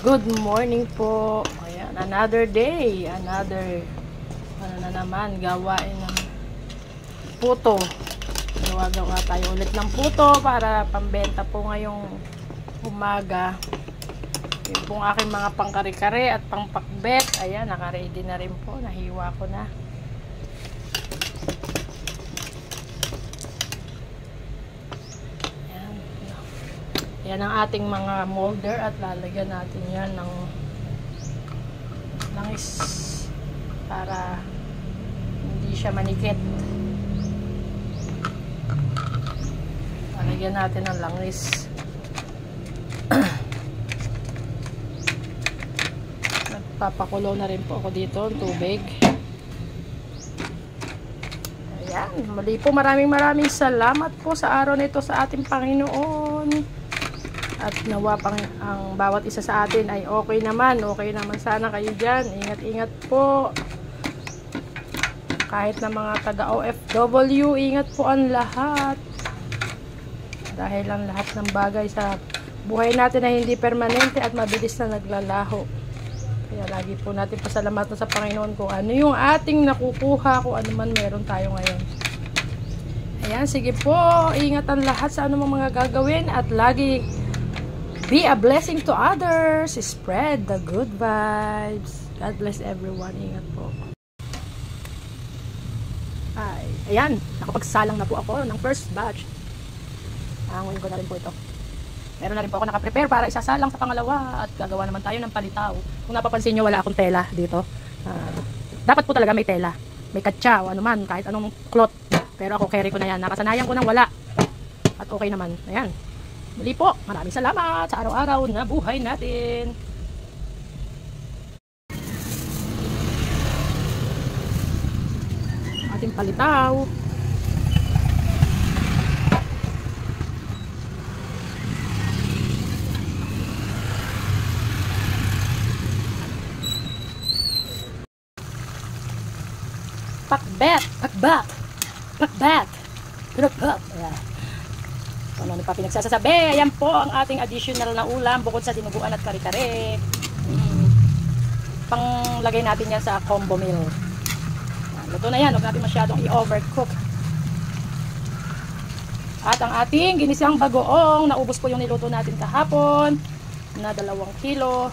Good morning po. Ayan, another day, another ano na naman, gawain ng puto. Gawa tayo ulit ng puto para pambenta po ngayong umaga. Yung pong aking mga pangkare-kare at pangpakbet. Ayan, naka-ready na rin po. Nahiwa ko na. Yan ang ating mga molder at lalagyan natin yan ng langis para hindi siya manikit. Lalagyan natin ng langis. Nagpapakulo na rin po ako dito ng tubig. Ayan, muli po maraming salamat po sa araw nito sa ating Panginoon. At nawa pang ang bawat isa sa atin ay okay naman sana kayo dyan. Ingat po. Kahit na mga taga OFW, ingat po ang lahat. Dahil ang lahat ng bagay sa buhay natin ay hindi permanente at mabilis na naglalaho. Kaya lagi po natin pasalamatan sa Panginoon kung ano yung ating nakukuha, kung ano man meron tayo ngayon. Ayan, sige po. Ingat ang lahat sa anumang mga gagawin at lagi be a blessing to others. Spread the good vibes. God bless everyone. Ingat po. Ay, ayan. Nakapagsalang na po ako ng first batch. Hanguin ko na rin po ito. Meron na rin po ako nakaprepare para isasalang sa pangalawa. At gagawa naman tayo ng palitaw. Kung napapansin nyo, wala akong tela dito. Dapat po talaga may tela. May katsa o ano man. Kahit anong cloth. Pero ako carry ko na yan. Nakasanayan ko nang wala. At okay naman. Ayan. Muli po, maraming salamat sa araw-araw na buhay natin. Ating palitaw. Pakbet. Yeah. Ano pa pinagsasabi? Ayan po ang ating additional na ulam bukod sa dinuguan at kare-kare. Panglagay natin yan sa combo meal. Luto na yan. Huwag natin masyadong i-overcook. At ang ating ginisang bagoong, naubos po yung niluto natin kahapon na 2 kilo.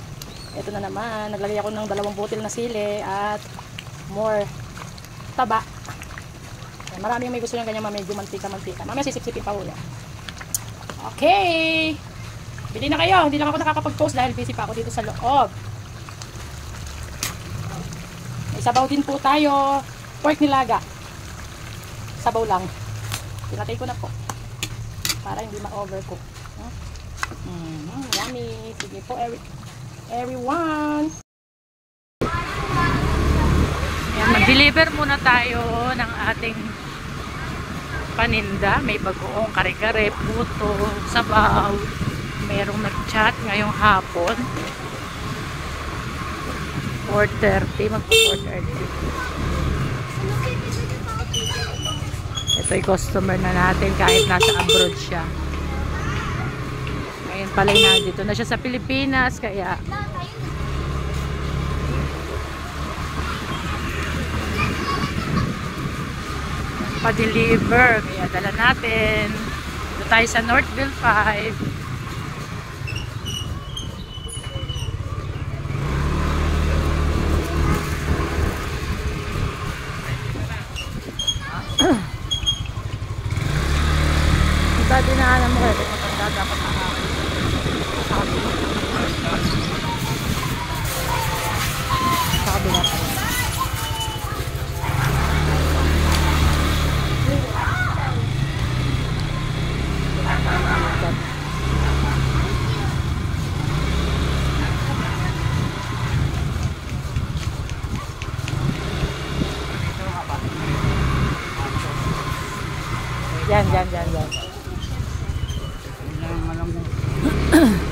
Ito na naman. Naglagay ako ng 2 butil na sili at more taba. Marami yung may gusto yung ganyan medyo mantika-mantika. Mamaya sisip-sipin pa ulit. Okay. Bili na kayo. Hindi lang ako nakakapag-post dahil busy pa ako dito sa loob. May sabaw din po tayo. Pork nilaga. Sabaw lang. Pinatay ko na po. Para hindi ma-overcook. Yummy. Sige po everyone. Mag-deliver muna tayo ng ating paninda. May bagoong kare-kare, puto, sabaw. Merong nag-chat ngayong hapon. 4:30, magpo-4:30. Ito yung customer na natin kahit nasa abroad siya. Ngayon pala na dito na siya sa Pilipinas kaya pa-deliver. Kaya dala natin. Dito tayo sa Northville 5. Diba dinaanan mo kayo? Matanda dapat nakakit. Sa kabila tayo. Yan.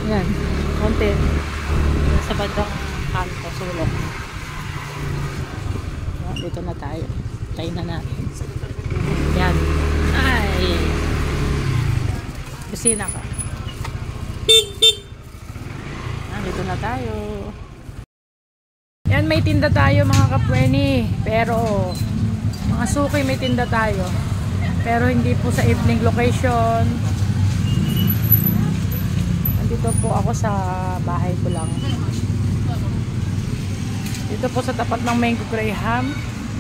Yan. Konti. Sa bandang kanto, sulok. Dito na tayo. Tayo na natin. Yan. Ay. Busina ka. Dito na tayo. Yan, may tinda tayo mga kapweni. Pero, mga suki may tinda tayo. Pero hindi po sa evening location. Nandito po ako sa bahay ko lang. Dito po sa tapat ng Mango Graham.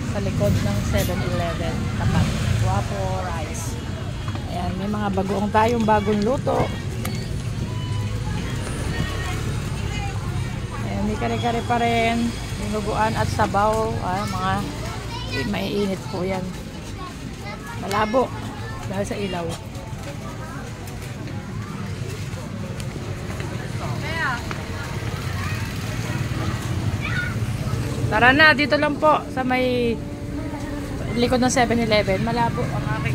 Sa likod ng 7-Eleven. Tapat. Guapo Rice. Ayan, may mga bagoong tayong bagong luto. Ayan, may kare-kare pa rin. Dinuguan at sabaw. Mga maiinit po yan. Malabo. Dahil sa ilaw. Tara na, dito lang po sa may likod ng 7-Eleven. Malabo ang aking